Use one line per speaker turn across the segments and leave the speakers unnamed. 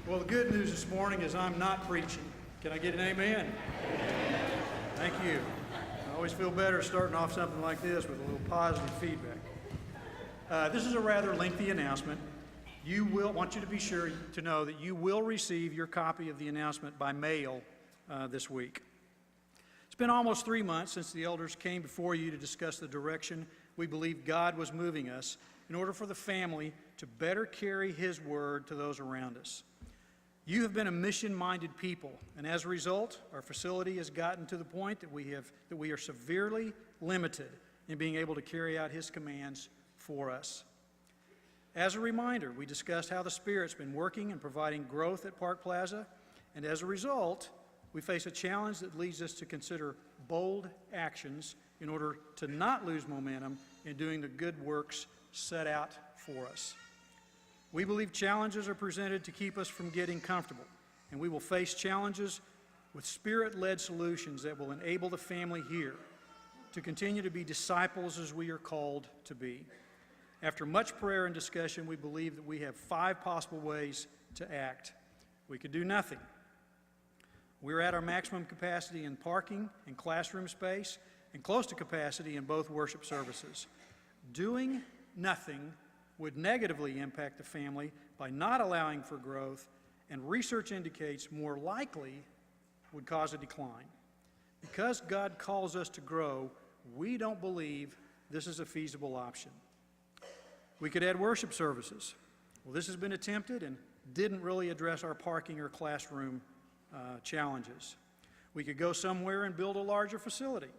Well, the good news this morning is I'm not preaching. Can I get an amen? Thank you. I always feel better starting off something like this with a little positive feedback. This is a rather lengthy announcement. Want you to be sure to know that you will receive your copy of the announcement by mail this week. It's been almost 3 months since the elders came before you to discuss the direction we believe God was moving us in order for the family to better carry His word to those around us. You have been a mission-minded people, and as a result, our facility has gotten to the point that we are severely limited in being able to carry out His commands for us. As a reminder, we discussed how the Spirit's been working and providing growth at Park Plaza, and as a result, we face a challenge that leads us to consider bold actions in order to not lose momentum in doing the good works set out for us. We believe challenges are presented to keep us from getting comfortable, and we will face challenges with Spirit-led solutions that will enable the family here to continue to be disciples as we are called to be. After much prayer and discussion, we believe that we have 5 possible ways to act. We could do nothing. We're at our maximum capacity in parking and classroom space and close to capacity in both worship services. Doing nothing would negatively impact the family by not allowing for growth, and research indicates more likely would cause a decline. Because God calls us to grow, we don't believe this is a feasible option. We could add worship services. Well, this has been attempted and didn't really address our parking or classroom challenges. We could go somewhere and build a larger facility.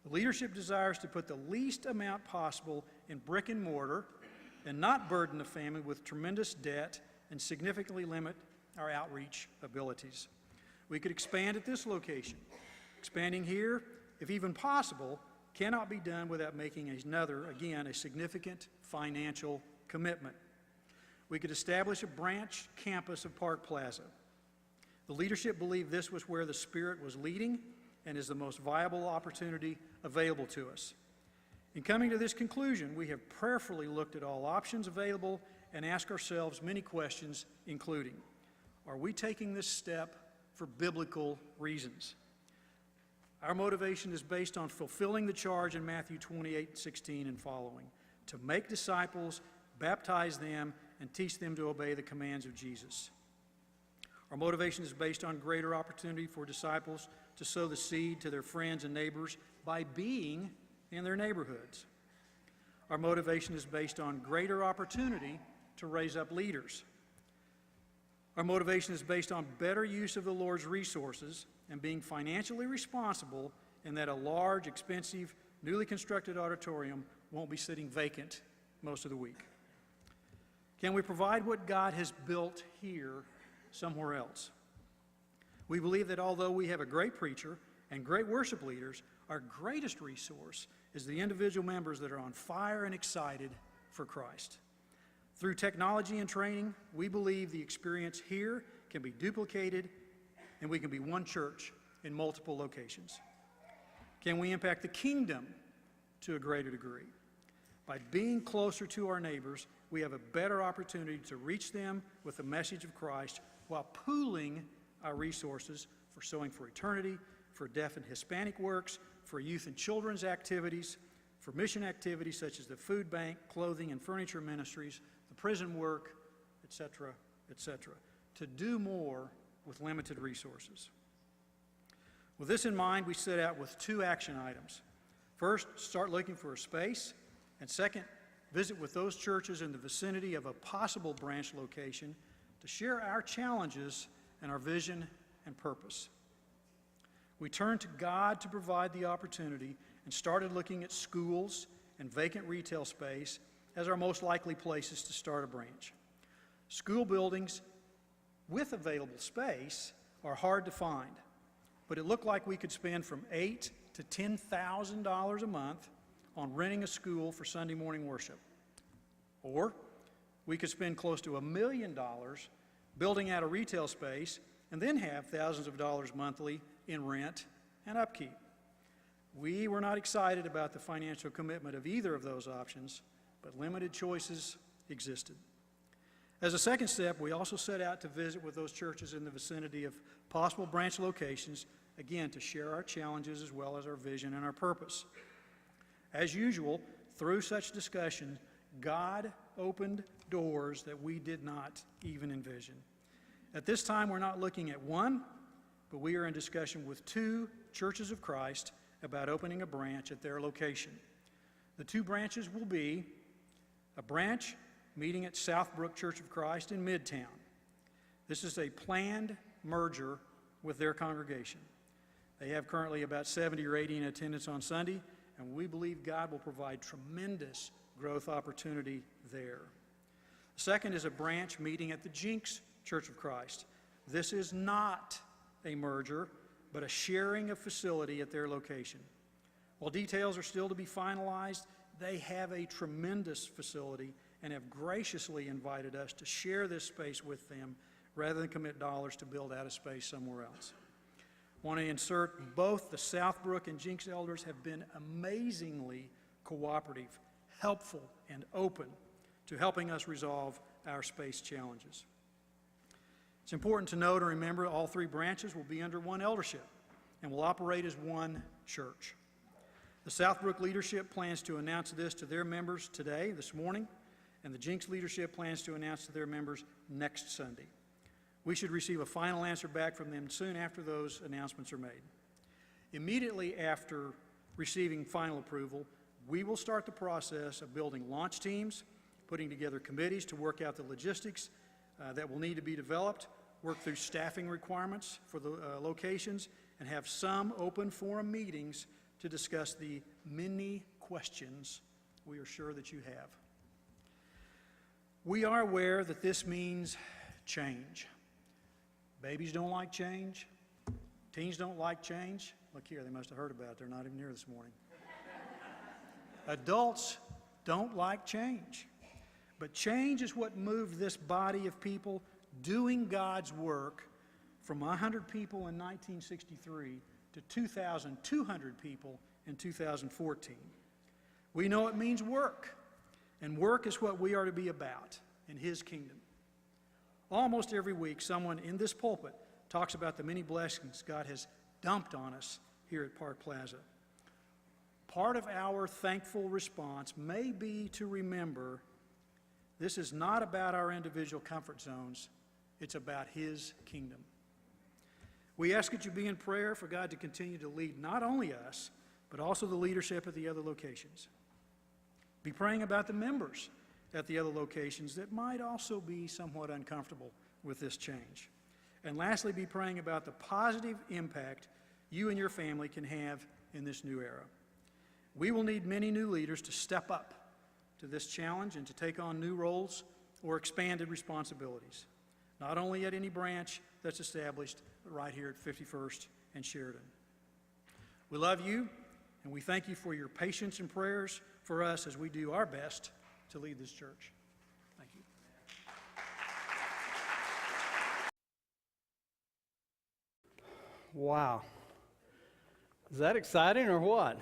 The leadership desires to put the least amount possible in brick and mortar and not burden the family with tremendous debt and significantly limit our outreach abilities. We could expand at this location. Expanding here, if even possible, cannot be done without making a significant financial commitment. We could establish a branch campus of Park Plaza. The leadership believed this was where the Spirit was leading and is the most viable opportunity available to us. In coming to this conclusion, we have prayerfully looked at all options available and asked ourselves many questions, including, are we taking this step for biblical reasons? Our motivation is based on fulfilling the charge in Matthew 28:16 and following, to make disciples, baptize them, and teach them to obey the commands of Jesus. Our motivation is based on greater opportunity for disciples to sow the seed to their friends and neighbors by being in their neighborhoods. Our motivation is based on greater opportunity to raise up leaders. Our motivation is based on better use of the Lord's resources and being financially responsible in that a large, expensive, newly constructed auditorium won't be sitting vacant most of the week. Can we provide what God has built here somewhere else? We believe that although we have a great preacher and great worship leaders, our greatest resource is the individual members that are on fire and excited for Christ. Through technology and training, we believe the experience here can be duplicated and we can be one church in multiple locations. Can we impact the kingdom to a greater degree? By being closer to our neighbors, we have a better opportunity to reach them with the message of Christ while pooling our resources for Sowing for Eternity, for deaf and Hispanic works, for youth and children's activities, for mission activities such as the food bank, clothing and furniture ministries, the prison work, etc., etc., to do more with limited resources. With this in mind, we set out with 2 action items. First, start looking for a space, and second, visit with those churches in the vicinity of a possible branch location to share our challenges and our vision and purpose. We turned to God to provide the opportunity and started looking at schools and vacant retail space as our most likely places to start a branch. School buildings with available space are hard to find, but it looked like we could spend from $8,000 to $10,000 a month on renting a school for Sunday morning worship. Or we could spend close to $1 million building out a retail space and then have thousands of dollars monthly in rent and upkeep. We were not excited about the financial commitment of either of those options, but limited choices existed. As a second step, we also set out to visit with those churches in the vicinity of possible branch locations, again, to share our challenges as well as our vision and our purpose. As usual, through such discussion, God opened doors that we did not even envision. At this time, we're not looking at one, but we are in discussion with 2 churches of Christ about opening a branch at their location. The 2 branches will be a branch meeting at Southbrook Church of Christ in Midtown. This is a planned merger with their congregation. They have currently about 70 or 80 in attendance on Sunday, and we believe God will provide tremendous growth opportunity there. The second is a branch meeting at the Jinx Church of Christ. This is not a merger, but a sharing of facility at their location. While details are still to be finalized, they have a tremendous facility and have graciously invited us to share this space with them rather than commit dollars to build out a space somewhere else. I want to insert both the Southbrook and Jinx elders have been amazingly cooperative, helpful, and open to helping us resolve our space challenges. It's important to note and remember all 3 branches will be under one eldership and will operate as one church. The Southbrook leadership plans to announce this to their members today, this morning, and the Jinx leadership plans to announce to their members next Sunday. We should receive a final answer back from them soon after those announcements are made. Immediately after receiving final approval, we will start the process of building launch teams, putting together committees to work out the logistics that will need to be developed, work through staffing requirements for the locations, and have some open forum meetings to discuss the many questions we are sure that you have. We are aware that this means change. Babies don't like change. Teens don't like change. Look here, they must have heard about it. They're not even here this morning. Adults don't like change. But change is what moved this body of people doing God's work from 100 people in 1963 to 2,200 people in 2014. We know it means work, and work is what we are to be about in His kingdom. Almost every week, someone in this pulpit talks about the many blessings God has dumped on us here at Park Plaza. Part of our thankful response may be to remember this is not about our individual comfort zones, it's about His kingdom. We ask that you be in prayer for God to continue to lead not only us, but also the leadership at the other locations. Be praying about the members at the other locations that might also be somewhat uncomfortable with this change. And lastly, be praying about the positive impact you and your family can have in this new era. We will need many new leaders to step up to this challenge and to take on new roles or expanded responsibilities, not only at any branch that's established, but right here at 51st and Sheridan. We love you, and we thank you for your patience and prayers for us as we do our best to lead this church. Thank you.
Wow. Is that exciting or what?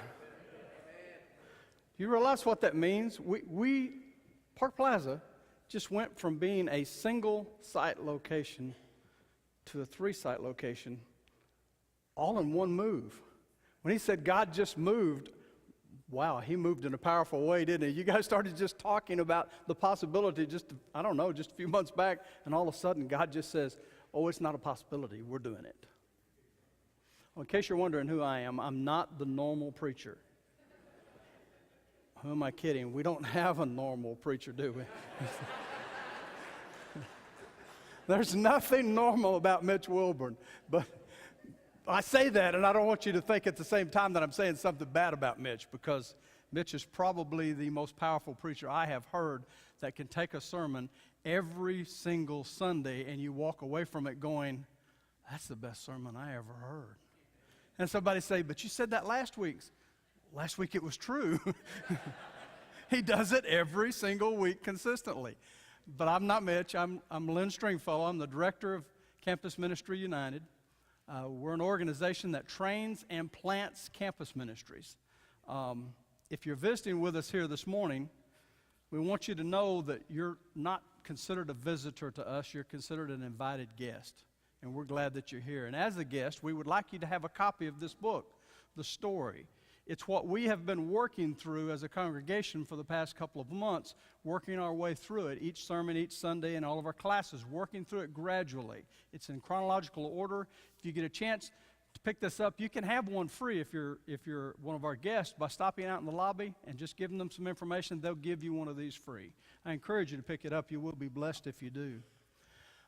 You realize what that means? We Park Plaza just went from being a single site location to a 3-site location all in one move. When he said God just moved, wow, He moved in a powerful way, didn't He? You guys started just talking about the possibility just a few months back, and all of a sudden God just says, oh, it's not a possibility, we're doing it. Well, in case you're wondering who I am, I'm not the normal preacher. Who am I kidding? We don't have a normal preacher, do we? There's nothing normal about Mitch Wilburn, but I say that, and I don't want you to think at the same time that I'm saying something bad about Mitch, because Mitch is probably the most powerful preacher I have heard that can take a sermon every single Sunday and you walk away from it going, that's the best sermon I ever heard. And somebody say, but you said that last week. Last week it was true. He does it every single week consistently. But I'm not Mitch. I'm Lynn Stringfellow. I'm the director of Campus Ministry United. We're an organization that trains and plants campus ministries. If you're visiting with us here this morning, we want you to know that you're not considered a visitor to us. You're considered an invited guest, and we're glad that you're here. And as a guest, we would like you to have a copy of this book, The Story. It's what we have been working through as a congregation for the past couple of months, working our way through it, each sermon, each Sunday, and all of our classes, working through it gradually. It's in chronological order. If you get a chance to pick this up, you can have one free if you're one of our guests by stopping out in the lobby and just giving them some information. They'll give you one of these free. I encourage you to pick it up. You will be blessed if you do.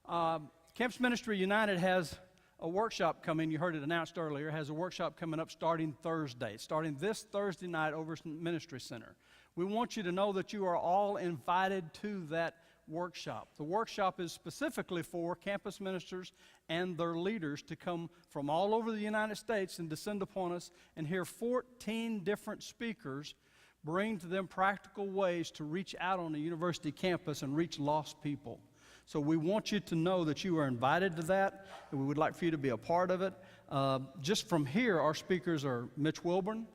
Campus Ministry United has a workshop coming. You heard it announced earlier. Has a workshop coming up starting Thursday, starting this Thursday night over at Ministry Center. We want you to know that you are all invited to that workshop. The workshop is specifically for campus ministers and their leaders to come from all over the United States and descend upon us and hear 14 different speakers bring to them practical ways to reach out on the university campus and reach lost people. So we want you to know that you are invited to that, and we would like for you to be a part of it. Just from here, our speakers are Mitch Wilburn,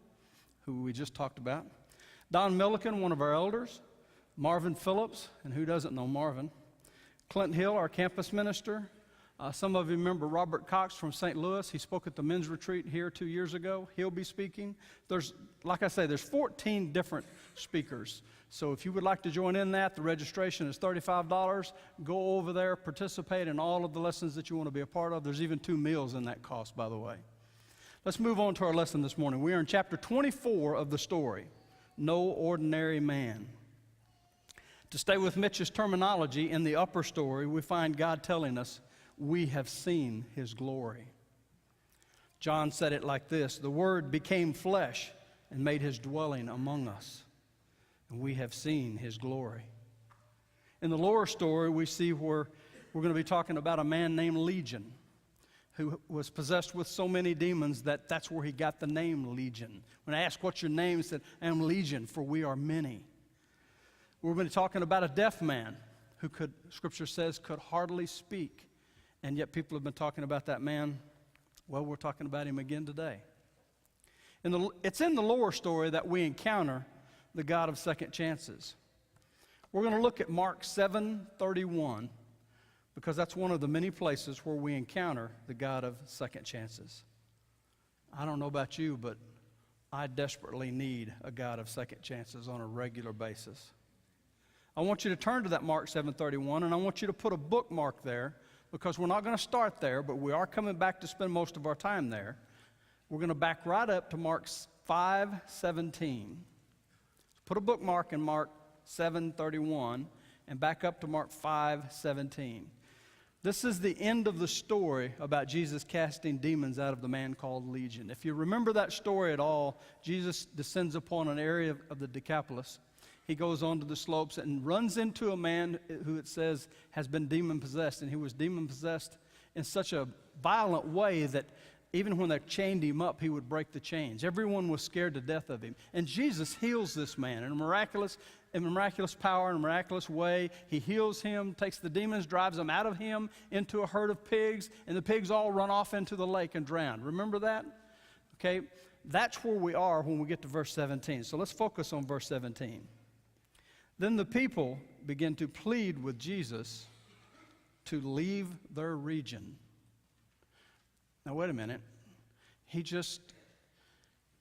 who we just talked about, Don Milliken, one of our elders, Marvin Phillips, and who doesn't know Marvin, Clinton Hill, our campus minister. Some of you remember Robert Cox from St. Louis. He spoke at the men's retreat here 2 years ago. He'll be speaking. Like I say, there's 14 different speakers. So if you would like to join in that, the registration is $35. Go over there, participate in all of the lessons that you want to be a part of. There's even 2 meals in that cost, by the way. Let's move on to our lesson this morning. We are in chapter 24 of the story, No Ordinary Man. To stay with Mitch's terminology, in the upper story, we find God telling us, we have seen his glory. John said it like this: the Word became flesh and made his dwelling among us, and we have seen his glory. In the lower story, we see where we're going to be talking about a man named Legion, who was possessed with so many demons that's where he got the name Legion. When I asked, what's your name, he said, I am Legion, for we are many. We're going to be talking about a deaf man who Scripture says, could hardly speak. And yet people have been talking about that man. Well, we're talking about him again today. It's in the lower story that we encounter the God of second chances. We're going to look at Mark 7:31 because that's one of the many places where we encounter the God of second chances. I don't know about you, but I desperately need a God of second chances on a regular basis. I want you to turn to that Mark 7:31, and I want you to put a bookmark there, because we're not going to start there, but we are coming back to spend most of our time there. We're going to back right up to Mark 5:17. Put a bookmark in Mark 7:31 and back up to Mark 5:17. This is the end of the story about Jesus casting demons out of the man called Legion. If you remember that story at all, Jesus descends upon an area of the Decapolis. He goes onto the slopes and runs into a man who it says has been demon-possessed. And he was demon-possessed in such a violent way that even when they chained him up, he would break the chains. Everyone was scared to death of him. And Jesus heals this man in a miraculous power, in a miraculous way. He heals him, takes the demons, drives them out of him into a herd of pigs, and the pigs all run off into the lake and drown. Remember that? Okay, that's where we are when we get to verse 17. So let's focus on verse 17. Then the people begin to plead with Jesus to leave their region. Now, wait a minute. He just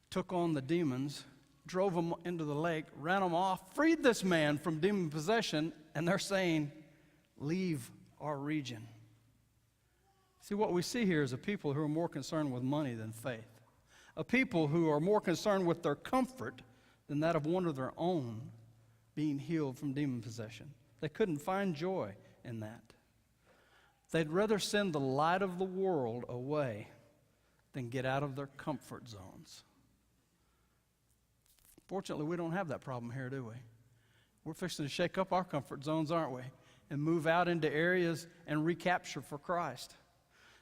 took on the demons, drove them into the lake, ran them off, freed this man from demon possession, and they're saying, leave our region. See, what we see here is a people who are more concerned with money than faith. A people who are more concerned with their comfort than that of one of their own being healed from demon possession. They couldn't find joy in that. They'd rather send the light of the world away than get out of their comfort zones. Fortunately, we don't have that problem here, do we? We're fixing to shake up our comfort zones, aren't we? And move out into areas and recapture for Christ.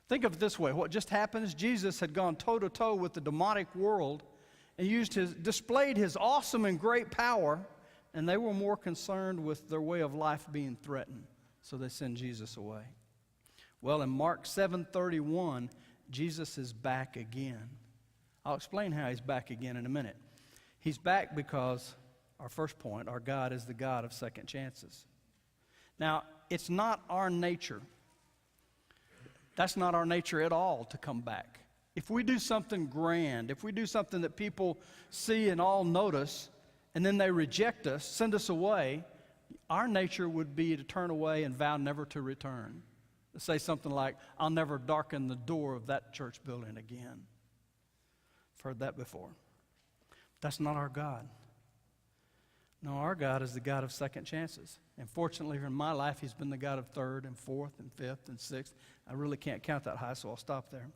Think of it this way. What just happened is Jesus had gone toe-to-toe with the demonic world and displayed his awesome and great power, and they were more concerned with their way of life being threatened, so they send Jesus away. Well, in Mark 7:31, Jesus is back again. I'll explain how he's back again in a minute. He's back because, our first point, our God is the God of second chances. Now, it's not our nature. That's not our nature at all to come back. If we do something grand, if we do something that people see and all notice, and then they reject us, send us away, our nature would be to turn away and vow never to return. To say something like, I'll never darken the door of that church building again. I've heard that before. That's not our God. No, our God is the God of second chances. And fortunately in my life, he's been the God of third and fourth and fifth and sixth. I really can't count that high, so I'll stop there.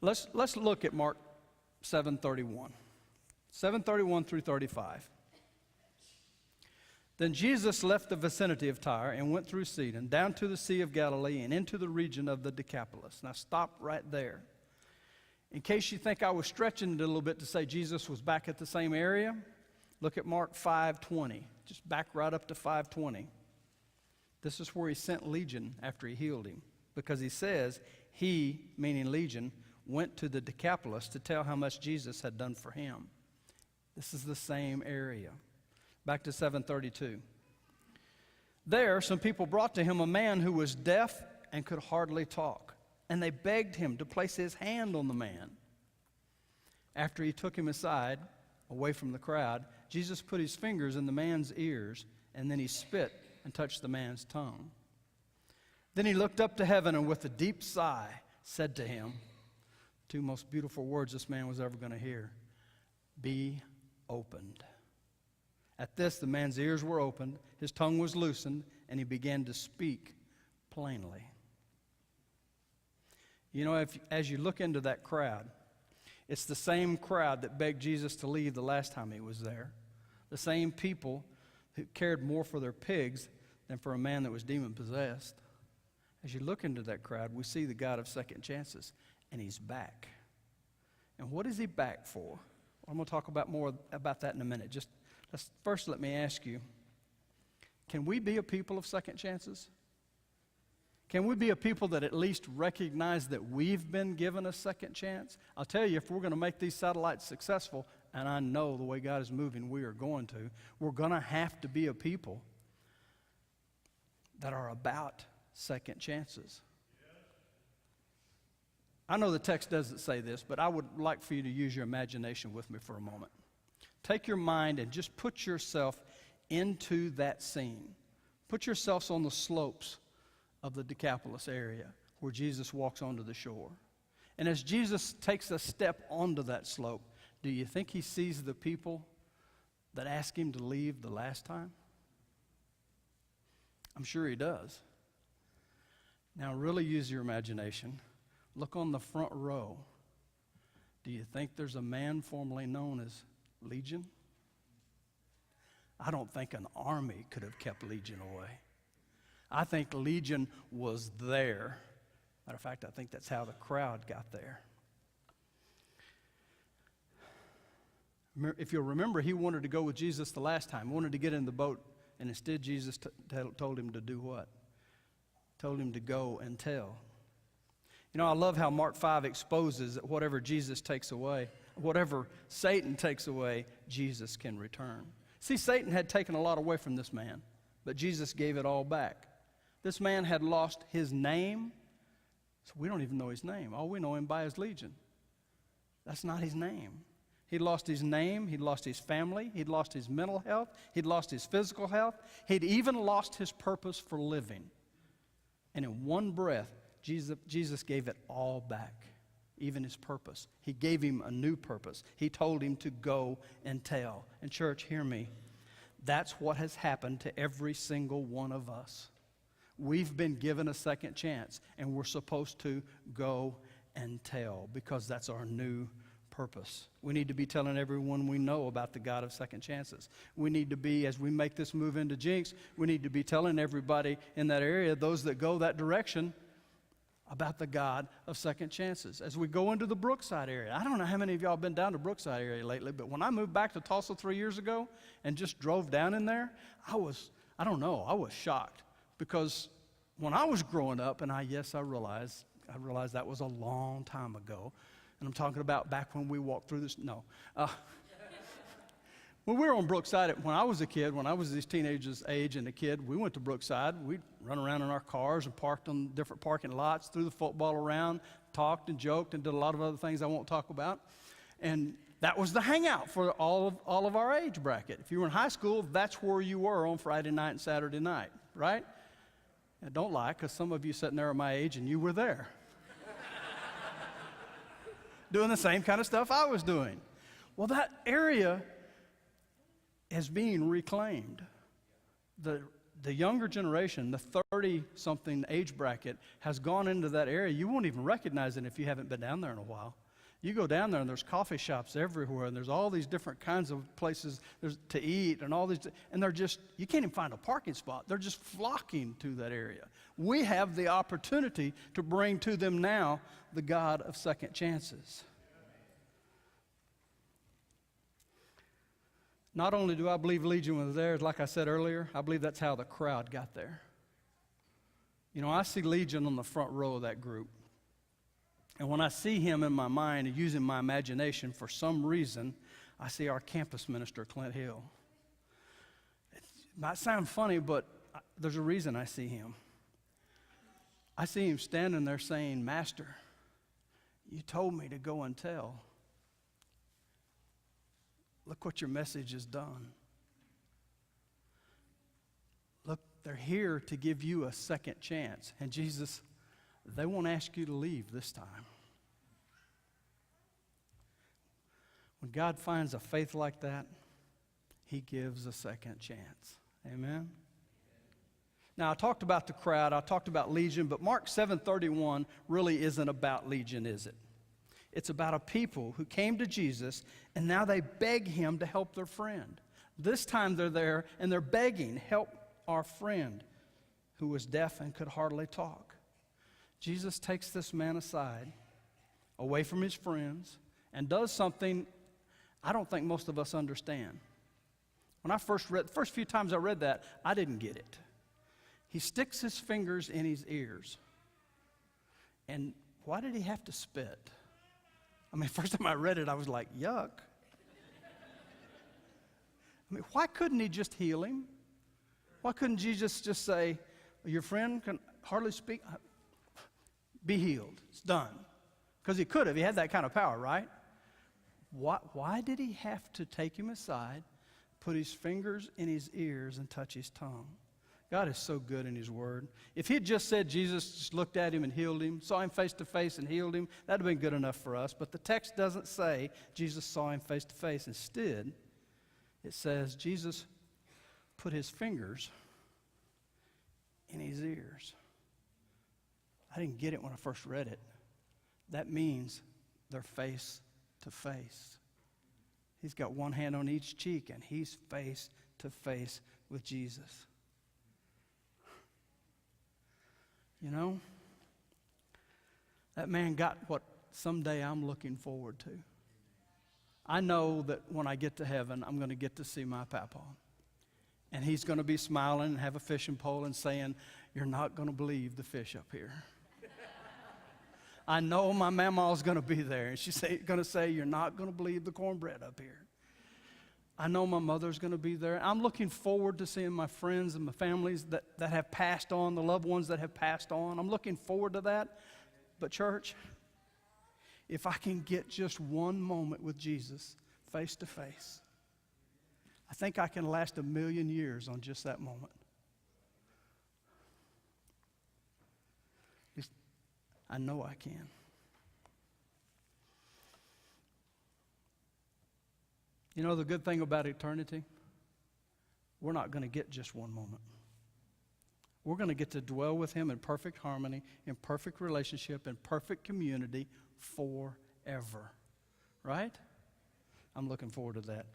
Let's look at Mark 7:31. 7:31 through 35. Then Jesus left the vicinity of Tyre and went through Sidon, down to the Sea of Galilee and into the region of the Decapolis. Now stop right there. In case you think I was stretching it a little bit to say Jesus was back at the same area, look at Mark 5:20. Just back right up to 5:20. This is where he sent Legion after he healed him. Because he says, he, meaning Legion, went to the Decapolis to tell how much Jesus had done for him. This is the same area. Back to 7:32. There, some people brought to him a man who was deaf and could hardly talk. And they begged him to place his hand on the man. After he took him aside, away from the crowd, Jesus put his fingers in the man's ears, and then he spit and touched the man's tongue. Then he looked up to heaven and with a deep sigh said to him, two most beautiful words this man was ever going to hear, be opened. At this, the man's ears were opened, his tongue was loosened, and he began to speak plainly. You know, as you look into that crowd, it's the same crowd that begged Jesus to leave the last time he was there. The same people who cared more for their pigs than for a man that was demon-possessed. As you look into that crowd, we see the God of second chances, and he's back. And what is he back for? I'm going to talk about more about that in a minute. First, let me ask you, can we be a people of second chances? Can we be a people that at least recognize that we've been given a second chance? I'll tell you, if we're going to make these satellites successful, and I know the way God is moving, we are going to, we're going to have to be a people that are about second chances. I know the text doesn't say this, but I would like for you to use your imagination with me for a moment. Take your mind and just put yourself into that scene. Put yourselves on the slopes of the Decapolis area where Jesus walks onto the shore. And as Jesus takes a step onto that slope, do you think he sees the people that asked him to leave the last time? I'm sure he does. Now really use your imagination. Look on the front row. Do you think there's a man formerly known as Legion? I don't think an army could have kept Legion away. I think Legion was there. Matter of fact, I think that's how the crowd got there. If you'll remember, he wanted to go with Jesus the last time. He wanted to get in the boat, and instead Jesus told him to do what? Told him to go and tell. You know, I love how Mark 5 exposes that whatever Jesus takes away, whatever Satan takes away, Jesus can return. See, Satan had taken a lot away from this man, but Jesus gave it all back. This man had lost his name, so we don't even know his name. All we know him by is Legion. That's not his name. He'd lost his name, he'd lost his family, he'd lost his mental health, he'd lost his physical health, he'd even lost his purpose for living. And in one breath, Jesus gave it all back, even his purpose. He gave him a new purpose. He told him to go and tell. And church, hear me. That's what has happened to every single one of us. We've been given a second chance, and we're supposed to go and tell because that's our new purpose. We need to be telling everyone we know about the God of second chances. We need to be, as we make this move into Jinx, we need to be telling everybody in that area, those that go that direction, about the God of second chances. As we go into the Brookside area, I don't know how many of y'all have been down to Brookside area lately, but when I moved back to Tulsa 3 years ago and just drove down in there, I was shocked. Because when I was growing up, and I realized that was a long time ago, and I'm talking about back when we walked through this, When we were on Brookside, when I was a kid, when I was this teenager's age and a kid, we went to Brookside. We'd run around in our cars and parked on different parking lots, threw the football around, talked and joked, and did a lot of other things I won't talk about. And that was the hangout for all of our age bracket. If you were in high school, that's where you were on Friday night and Saturday night, right? And don't lie, because some of you sitting there are my age and you were there. Doing the same kind of stuff I was doing. Well, that area is being reclaimed. The younger generation, the 30-something age bracket, has gone into that area. You won't even recognize it if you haven't been down there in a while. You go down there and there's coffee shops everywhere, and there's all these different kinds of places to eat, and all these, and they're just, you can't even find a parking spot. They're just flocking to that area. We have the opportunity to bring to them now the God of second chances. Not only do I believe Legion was there, like I said earlier, I believe that's how the crowd got there. You know, I see Legion on the front row of that group. And when I see him in my mind and using my imagination, for some reason, I see our campus minister, Clint Hill. It might sound funny, but there's a reason I see him. I see him standing there saying, "Master, you told me to go and tell. Look what your message has done. Look, they're here to give you a second chance. And Jesus, they won't ask you to leave this time." When God finds a faith like that, he gives a second chance. Amen? Now, I talked about the crowd, I talked about Legion, but Mark 7:31 really isn't about Legion, is it? It's about a people who came to Jesus, and now they beg him to help their friend. This time they're there, and they're begging, "Help our friend who was deaf and could hardly talk." Jesus takes this man aside, away from his friends, and does something I don't think most of us understand. When I the first few times I read that, I didn't get it. He sticks his fingers in his ears. And why did he have to spit? I mean, first time I read it, I was like, yuck. I mean, why couldn't he just heal him? Why couldn't Jesus just say, "Your friend can hardly speak, be healed, it's done"? Because he could have, he had that kind of power, right? Why did he have to take him aside, put his fingers in his ears, and touch his tongue? God is so good in his word. If he had just said Jesus just looked at him and healed him, saw him face to face and healed him, that would have been good enough for us. But the text doesn't say Jesus saw him face to face. Instead, it says Jesus put his fingers in his ears. I didn't get it when I first read it. That means they're face to face. He's got one hand on each cheek, and he's face to face with Jesus. You know, that man got what someday I'm looking forward to. I know that when I get to heaven, I'm going to get to see my papa. And he's going to be smiling and have a fishing pole and saying, "You're not going to believe the fish up here." I know my mama's going to be there, and she's going to say, "You're not going to believe the cornbread up here." I know my mother's going to be there. I'm looking forward to seeing my friends and my families that have passed on, the loved ones that have passed on. I'm looking forward to that. But church, if I can get just one moment with Jesus face to face, I think I can last 1,000,000 years on just that moment. At least I know I can. You know the good thing about eternity? We're not going to get just one moment. We're going to get to dwell with him in perfect harmony, in perfect relationship, in perfect community forever. Right? I'm looking forward to that.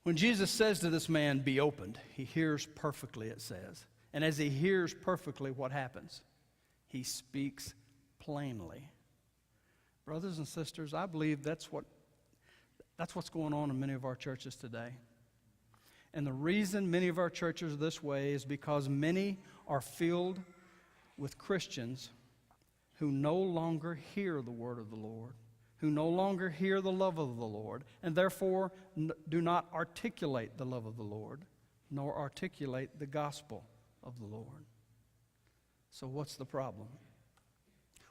When Jesus says to this man, "Be opened," he hears perfectly, it says. And as he hears perfectly, what happens? He speaks plainly. Brothers and sisters, I believe that's what's going on in many of our churches today. And the reason many of our churches are this way is because many are filled with Christians who no longer hear the word of the Lord, who no longer hear the love of the Lord, and therefore do not articulate the love of the Lord, nor articulate the gospel of the Lord. So what's the problem?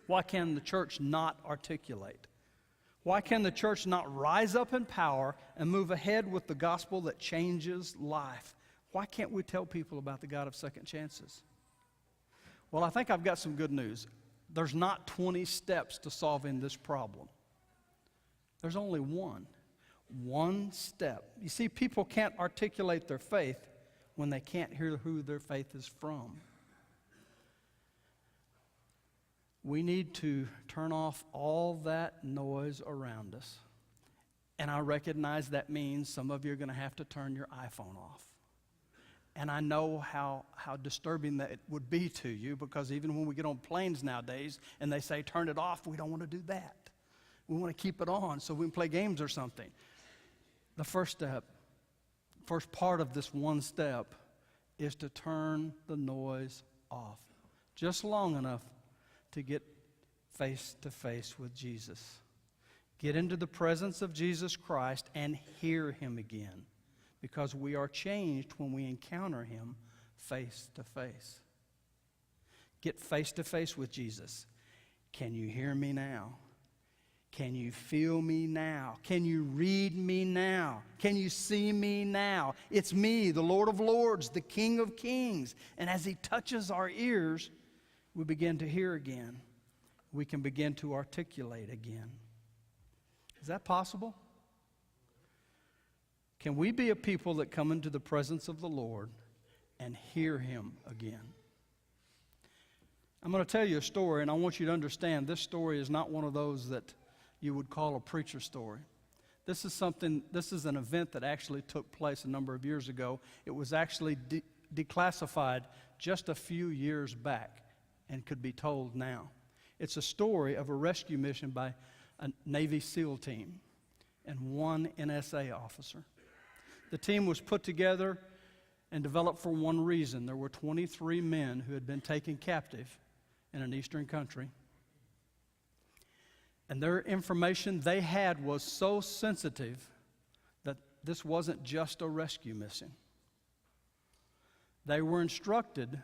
Why can the church not articulate? Why can the church not rise up in power and move ahead with the gospel that changes life? Why can't we tell people about the God of second chances? Well, I think I've got some good news. There's not 20 steps to solving this problem. There's only one. One step. You see, people can't articulate their faith when they can't hear who their faith is from. We need to turn off all that noise around us. And I recognize that means some of you are going to have to turn your iPhone off. And I know how disturbing that it would be to you, because even when we get on planes nowadays and they say turn it off, we don't want to do that. We want to keep it on so we can play games or something. The first step, first part of this one step, is to turn the noise off just long enough to get face to face with Jesus. Get into the presence of Jesus Christ and hear him again, because we are changed when we encounter him face to face. Get face to face with Jesus. Can you hear me now? Can you feel me now? Can you read me now? Can you see me now? It's me, the Lord of Lords, the King of Kings. And as he touches our ears, we begin to hear again. We can begin to articulate again. Is that possible? Can we be a people that come into the presence of the Lord and hear him again? I'm going to tell you a story, and I want you to understand this story is not one of those that you would call a preacher story. This is an event that actually took place a number of years ago. It was actually declassified just a few years back and could be told now. It's a story of a rescue mission by a Navy SEAL team and one NSA officer. The team was put together and developed for one reason. There were 23 men who had been taken captive in an eastern country. And their information they had was so sensitive that this wasn't just a rescue mission. They were instructed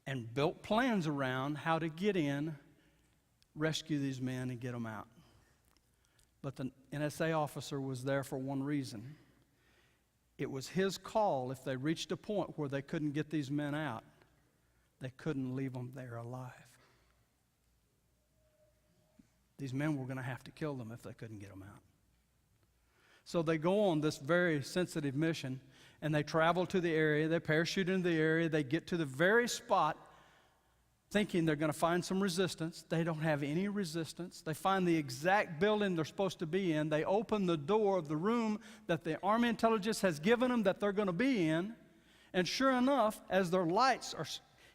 and built plans around how to get in, rescue these men, and get them out. But the NSA officer was there for one reason. It was his call. If they reached a point where they couldn't get these men out, they couldn't leave them there alive. These men were going to have to kill them if they couldn't get them out. So they go on this very sensitive mission, and they travel to the area. They parachute into the area. They get to the very spot thinking they're going to find some resistance. They don't have any resistance. They find the exact building they're supposed to be in. They open the door of the room that the Army Intelligence has given them that they're going to be in. And sure enough, as their lights are,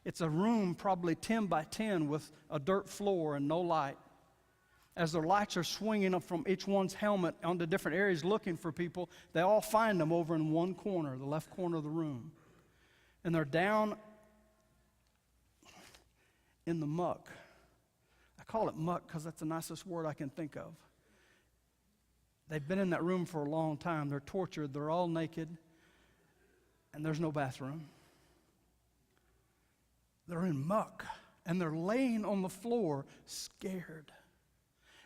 it's a room probably 10 by 10 with a dirt floor and no light. As their lights are swinging up from each one's helmet onto different areas looking for people, they all find them over in one corner, the left corner of the room. And they're down in the muck. I call it muck because that's the nicest word I can think of. They've been in that room for a long time. They're tortured. They're all naked. And there's no bathroom. They're in muck. And they're laying on the floor scared.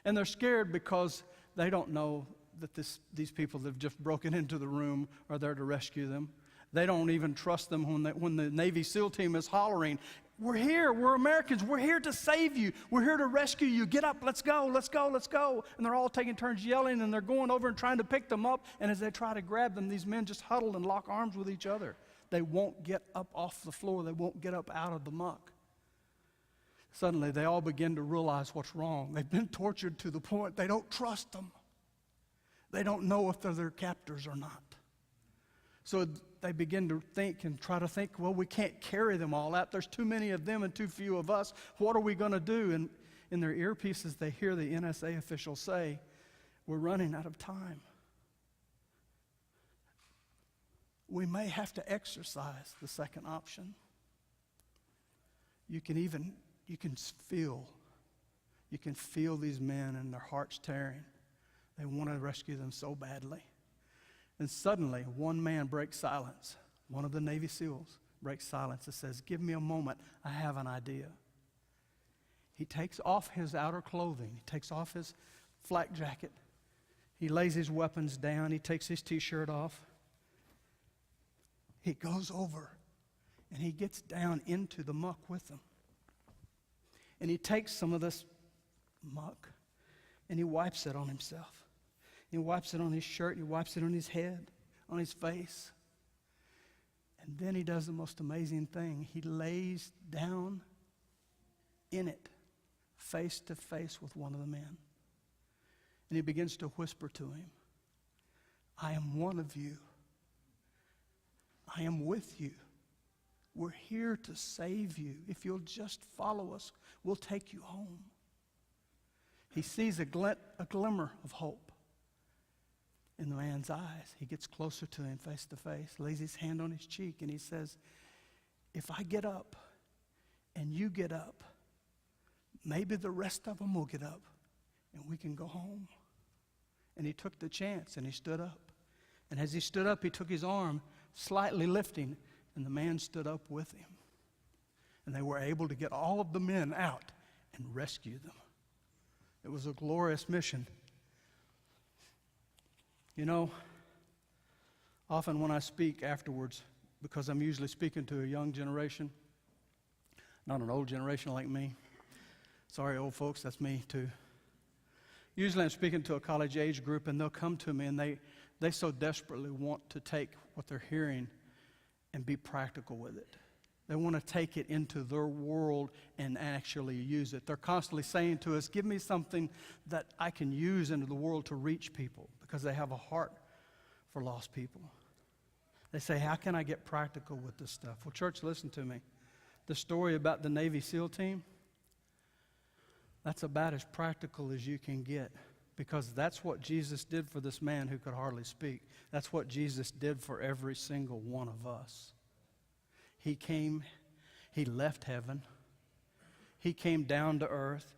And they're scared because they don't know that these people that have just broken into the room are there to rescue them. They don't even trust them when the Navy SEAL team is hollering, "We're here, we're Americans, we're here to save you, we're here to rescue you, get up, let's go, let's go, let's go." And they're all taking turns yelling, and they're going over and trying to pick them up. And as they try to grab them, these men just huddle and lock arms with each other. They won't get up off the floor. They won't get up out of the muck. Suddenly, they all begin to realize what's wrong. They've been tortured to the point they don't trust them. They don't know if they're their captors or not. So they begin to think and try to think, well, we can't carry them all out. There's too many of them and too few of us. What are we going to do? And in their earpieces, they hear the NSA official say, "We're running out of time. We may have to exercise the second option." You can You can feel these men and their hearts tearing. They want to rescue them so badly. And suddenly, one man breaks silence. One of the Navy SEALs breaks silence and says, "Give me a moment. I have an idea." He takes off his outer clothing. He takes off his flak jacket. He lays his weapons down. He takes his T-shirt off. He goes over and he gets down into the muck with them. And he takes some of this muck and he wipes it on himself. He wipes it on his shirt. He wipes it on his head, on his face. And then he does the most amazing thing. He lays down in it, face to face with one of the men. And he begins to whisper to him, "I am one of you. I am with you. We're here to save you. If you'll just follow us, we'll take you home." He sees a glimmer of hope in the man's eyes. He gets closer to him face to face, lays his hand on his cheek, and he says, "If I get up and you get up, maybe the rest of them will get up and we can go home." And he took the chance and he stood up. And as he stood up, he took his arm, slightly lifting, and the man stood up with him. And they were able to get all of the men out and rescue them. It was a glorious mission. You know, often when I speak afterwards, because I'm usually speaking to a young generation, not an old generation like me. Sorry, old folks, that's me too. Usually I'm speaking to a college age group, and they'll come to me, and they so desperately want to take what they're hearing and be practical with it. They want to take it into their world and actually use it. They're constantly saying to us, "Give me something that I can use into the world to reach people," because they have a heart for lost people. They say, "How can I get practical with this stuff?" Well, church, listen to me. The story about the Navy SEAL team, that's about as practical as you can get, because that's what Jesus did for this man who could hardly speak. That's what Jesus did for every single one of us. He came, he left heaven, he came down to earth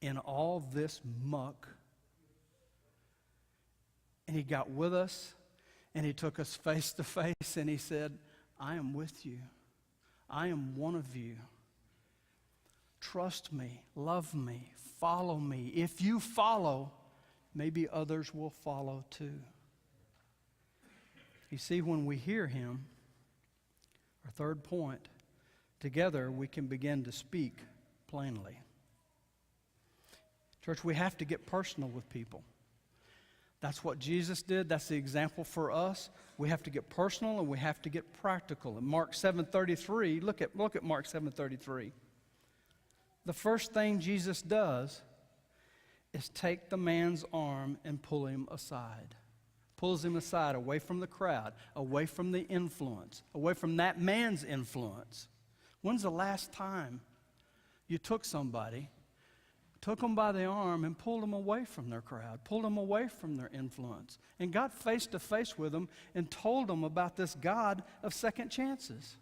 in all this muck, and he got with us, and he took us face to face, and he said, "I am with you. I am one of you. Trust me, love me, follow me. If you follow, maybe others will follow too." You see, when we hear him, our third point, together we can begin to speak plainly. Church, we have to get personal with people. That's what Jesus did. That's the example for us. We have to get personal and we have to get practical. In Mark 7:33, look at Mark 7:33. The first thing Jesus does is take the man's arm and pull him aside. Pulls him aside, away from the crowd, away from the influence, away from that man's influence. When's the last time you took somebody, took them by the arm and pulled them away from their crowd, pulled them away from their influence, and got face to face with them and told them about this God of second chances?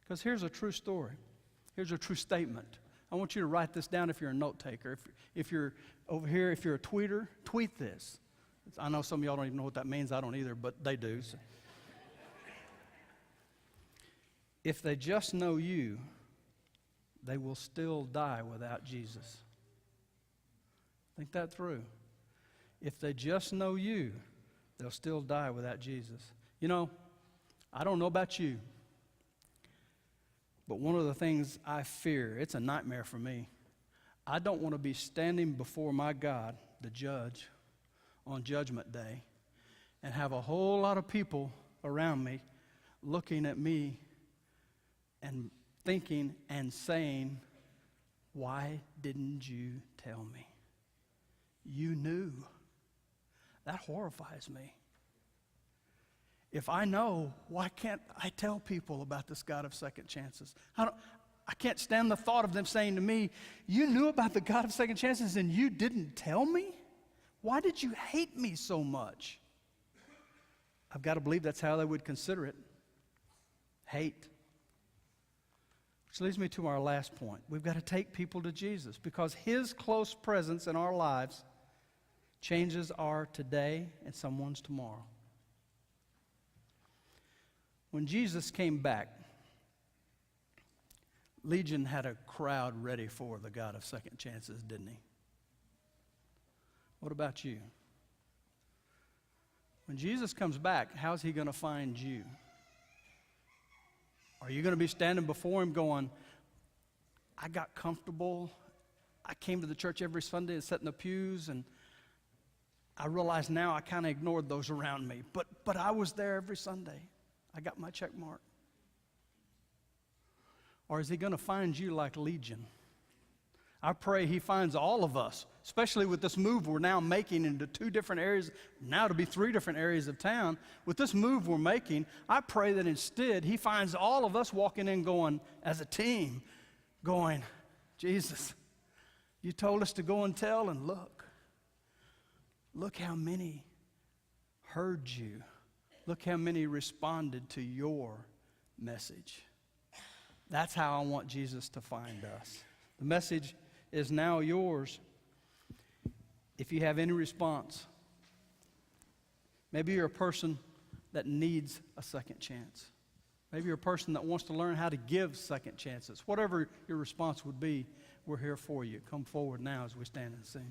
Because here's a true story. Here's a true statement. I want you to write this down if you're a note taker. If you're over here, if you're a tweeter, tweet this. I know some of y'all don't even know what that means. I don't either, but they do. So. If they just know you, they will still die without Jesus. Think that through. If they just know you, they'll still die without Jesus. You know, I don't know about you, but one of the things I fear, it's a nightmare for me. I don't want to be standing before my God, the judge, on Judgment Day, and have a whole lot of people around me looking at me and thinking and saying, "Why didn't you tell me? You knew." That horrifies me. If I know, why can't I tell people about this God of second chances? I can't stand the thought of them saying to me, "You knew about the God of second chances and you didn't tell me? Why did you hate me so much?" I've got to believe that's how they would consider it. Hate. Which leads me to our last point. We've got to take people to Jesus because his close presence in our lives changes our today and someone's tomorrow. When Jesus came back, Legion had a crowd ready for the God of second chances, didn't he? What about you? When Jesus comes back, how's he going to find you? Are you going to be standing before him going, I got comfortable, I came to the church every Sunday and sat in the pews, and I realize now I kind of ignored those around me, but I was there every Sunday. I got my check mark. Or is he going to find you like Legion? I pray he finds all of us, especially with this move we're now making into 2 different areas, now to be 3 different areas of town. With this move we're making, I pray that instead he finds all of us walking in going, as a team, going, Jesus, you told us to go and tell, and look how many heard you. Look how many responded to your message. That's how I want Jesus to find us. The message is now yours. If you have any response, maybe you're a person that needs a second chance. Maybe you're a person that wants to learn how to give second chances. Whatever your response would be, we're here for you. Come forward now as we stand and sing.